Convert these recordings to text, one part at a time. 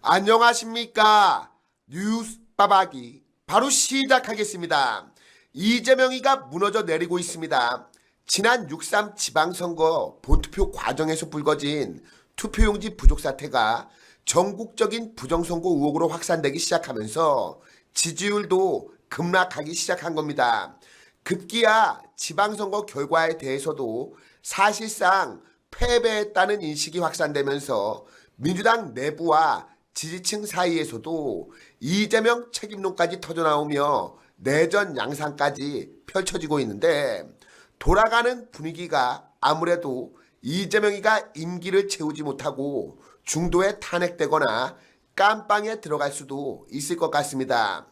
안녕하십니까. 뉴스 빠박이 바로 시작하겠습니다. 이재명이가 무너져 내리고 있습니다. 지난 6.3 지방선거 본투표 과정에서 불거진 투표용지 부족 사태가 전국적인 부정선거 의혹으로 확산되기 시작하면서 지지율도 급락하기 시작한 겁니다. 급기야 지방선거 결과에 대해서도 사실상 패배했다는 인식이 확산되면서 민주당 내부와 지지층 사이에서도 이재명 책임론까지 터져나오며 내전 양상까지 펼쳐지고 있는데, 돌아가는 분위기가 아무래도 이재명이가 임기를 채우지 못하고 중도에 탄핵되거나 깜빵에 들어갈 수도 있을 것 같습니다.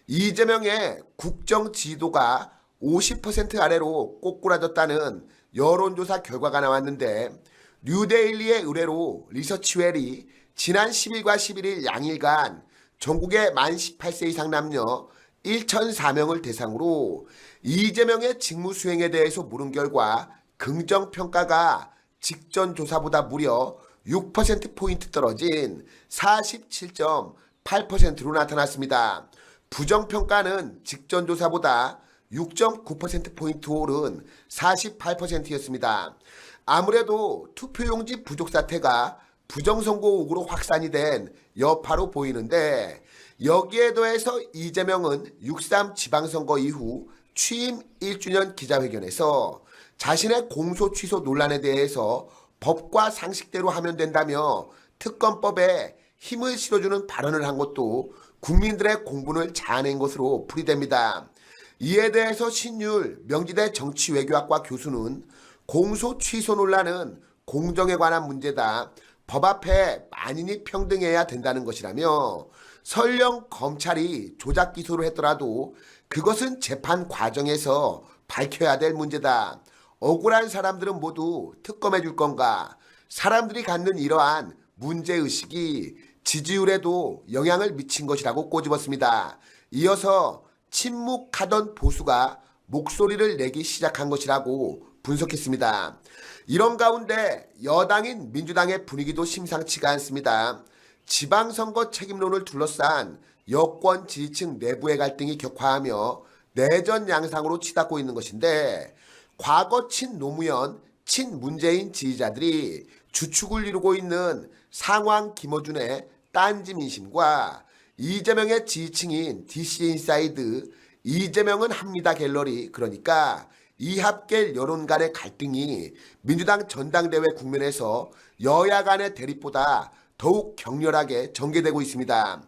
이재명의 국정 지도가 50% 아래로 꼬꾸라졌다는 여론조사 결과가 나왔는데, 뉴데일리의 의뢰로 리서치웰이 지난 10일과 11일 양일간 전국의 만 18세 이상 남녀 1,004명을 대상으로 이재명의 직무 수행에 대해서 물은 결과 긍정평가가 직전 조사보다 무려 6%포인트 떨어진 47.8%로 나타났습니다. 부정평가는 직전 조사보다 6.9%포인트 오른 48%였습니다. 아무래도 투표용지 부족 사태가 부정선거 의혹으로 확산이 된 여파로 보이는데, 여기에 더해서 이재명은 6.3 지방선거 이후 취임 1주년 기자회견에서 자신의 공소 취소 논란에 대해서 법과 상식대로 하면 된다며 특검법에 힘을 실어주는 발언을 한 것도 국민들의 공분을 자아낸 것으로 풀이됩니다. 이에 대해서 신율 명지대 정치외교학과 교수는 공소 취소 논란은 공정에 관한 문제다. 법 앞에 만인이 평등해야 된다는 것이라며, 설령 검찰이 조작 기소를 했더라도 그것은 재판 과정에서 밝혀야 될 문제다. 억울한 사람들은 모두 특검해 줄 건가? 사람들이 갖는 이러한 문제의식이 지지율에도 영향을 미친 것이라고 꼬집었습니다. 이어서 침묵하던 보수가 목소리를 내기 시작한 것이라고 분석했습니다. 이런 가운데 여당인 민주당의 분위기도 심상치가 않습니다. 지방선거 책임론을 둘러싼 여권 지지층 내부의 갈등이 격화하며 내전 양상으로 치닫고 있는 것인데, 과거 친노무현, 친문재인 지지자들이 주축을 이루고 있는 상황 김어준의 딴지 민심과 이재명의 지지층인 DC인사이드, 이재명은 합니다 갤러리, 그러니까 이합계 여론 간의 갈등이 민주당 전당대회 국면에서 여야 간의 대립보다 더욱 격렬하게 전개되고 있습니다.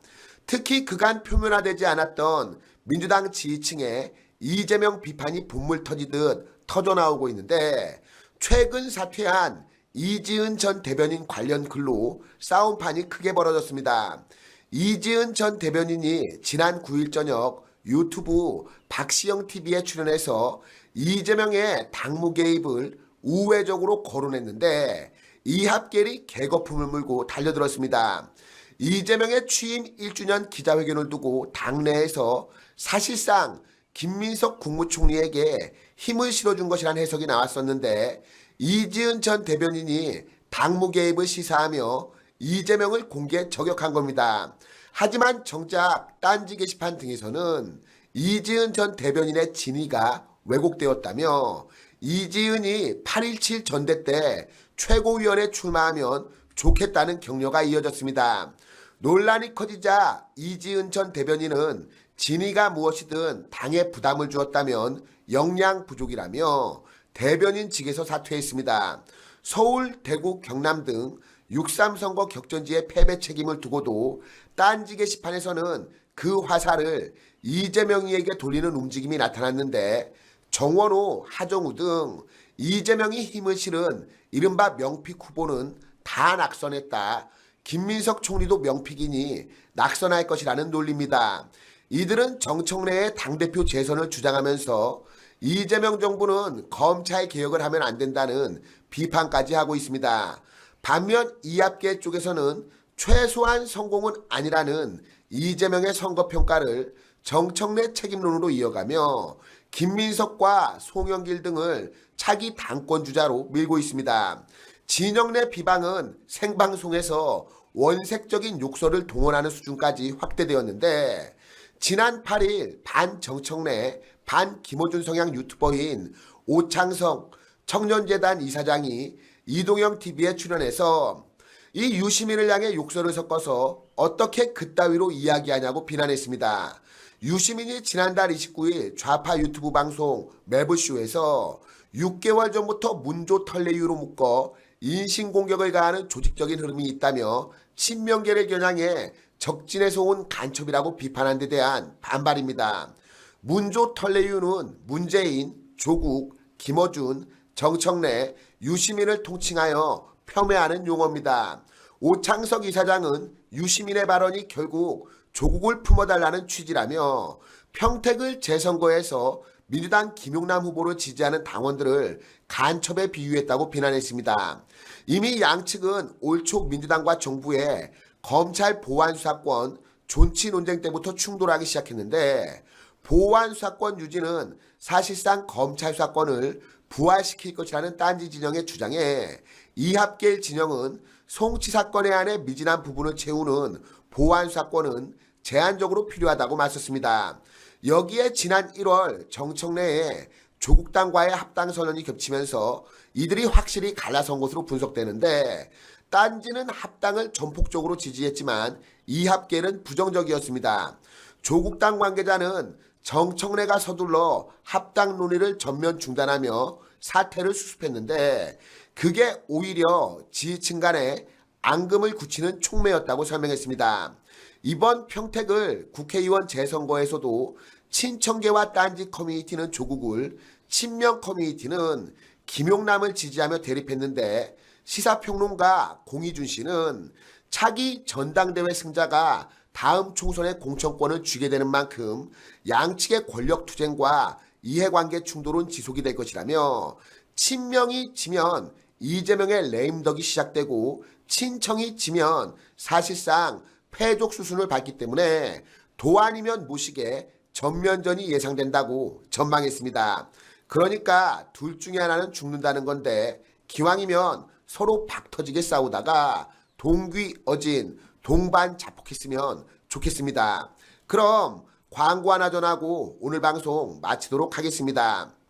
특히 그간 표면화되지 않았던 민주당 지지층의 이재명 비판이 본물 터지듯 터져나오고 있는데, 최근 사퇴한 이지은 전 대변인 관련 글로 싸움판이 크게 벌어졌습니다. 이지은 전 대변인이 지난 9일 저녁 유튜브 박시영 TV에 출연해서 이재명의 당무 개입을 우회적으로 거론했는데, 이합계리 개거품을 물고 달려들었습니다. 이재명의 취임 1주년 기자회견을 두고 당내에서 사실상 김민석 국무총리에게 힘을 실어준 것이라는 해석이 나왔었는데, 이지은 전 대변인이 당무 개입을 시사하며 이재명을 공개 저격한 겁니다. 하지만 정작 딴지 게시판 등에서는 이지은 전 대변인의 진위가 왜곡되었다며, 이지은이 8.17 전대 때 최고위원에 출마하면 좋겠다는 격려가 이어졌습니다. 논란이 커지자 이지은 전 대변인은 진위가 무엇이든 당에 부담을 주었다면 역량 부족이라며 대변인직에서 사퇴했습니다. 서울, 대구, 경남 등 6.3 선거 격전지의 패배 책임을 두고도 딴지 게시판에서는 그 화살을 이재명이에게 돌리는 움직임이 나타났는데, 정원호, 하정우 등 이재명이 힘을 실은 이른바 명픽 후보는 다 낙선했다. 김민석 총리도 명픽이니 낙선할 것이라는 논리입니다. 이들은 정청래의 당대표 재선을 주장하면서 이재명 정부는 검찰 개혁을 하면 안 된다는 비판까지 하고 있습니다. 반면 이합계 쪽에서는 최소한 성공은 아니라는 이재명의 선거평가를 정청래 책임론으로 이어가며 김민석과 송영길 등을 차기 당권주자로 밀고 있습니다. 진영 내 비방은 생방송에서 원색적인 욕설을 동원하는 수준까지 확대되었는데 지난 8일 반 정청래 반 김어준 성향 유튜버인 오창성 청년재단 이사장이 이동형 TV에 출연해서 이 유시민을 향해 욕설을 섞어서 어떻게 그따위로 이야기하냐고 비난했습니다. 유시민이 지난달 29일 좌파 유튜브 방송 매부쇼에서 6개월 전부터 문조 털레유로 묶어 인신공격을 가하는 조직적인 흐름이 있다며 친명계를 겨냥해 적진에서 온 간첩이라고 비판한 데 대한 반발입니다. 문조 털레유는 문재인, 조국, 김어준, 정청래, 유시민을 통칭하여 폄훼하는 용어입니다. 오창석 이사장은 유시민의 발언이 결국 조국을 품어달라는 취지라며 평택을 재선거에서 민주당 김용남 후보를 지지하는 당원들을 간첩에 비유했다고 비난했습니다. 이미 양측은 올 초 민주당과 정부의 검찰 보안수사권 존치 논쟁 때부터 충돌하기 시작했는데 보안수사권 유지는 사실상 검찰 수사권을 부활시킬 것이라는 딴지 진영의 주장에 이합길 진영은 송치 사건에 한해 미진한 부분을 채우는 보안수사권은 제한적으로 필요하다고 맞섰습니다. 여기에 지난 1월 정청래에 조국당과의 합당 선언이 겹치면서 이들이 확실히 갈라선 것으로 분석되는데 딴지는 합당을 전폭적으로 지지했지만 이합계는 부정적이었습니다. 조국당 관계자는 정청래가 서둘러 합당 논의를 전면 중단하며 사태를 수습했는데 그게 오히려 지지층 간에 앙금을 굳히는 촉매였다고 설명했습니다. 이번 평택을 국회의원 재선거에서도 친청계와 딴지 커뮤니티는 조국을, 친명 커뮤니티는 김용남을 지지하며 대립했는데 시사평론가 공희준 씨는 차기 전당대회 승자가 다음 총선의 공천권을 쥐게 되는 만큼 양측의 권력 투쟁과 이해관계 충돌은 지속이 될 것이라며 친명이 지면 이재명의 레임덕이 시작되고 친청이 지면 사실상 패족 수순을 밟기 때문에 도 아니면 무식의 전면전이 예상된다고 전망했습니다. 그러니까 둘 중에 하나는 죽는다는 건데 기왕이면 서로 박 터지게 싸우다가 동귀어진 동반자폭했으면 좋겠습니다. 그럼 광고 하나 전하고 오늘 방송 마치도록 하겠습니다.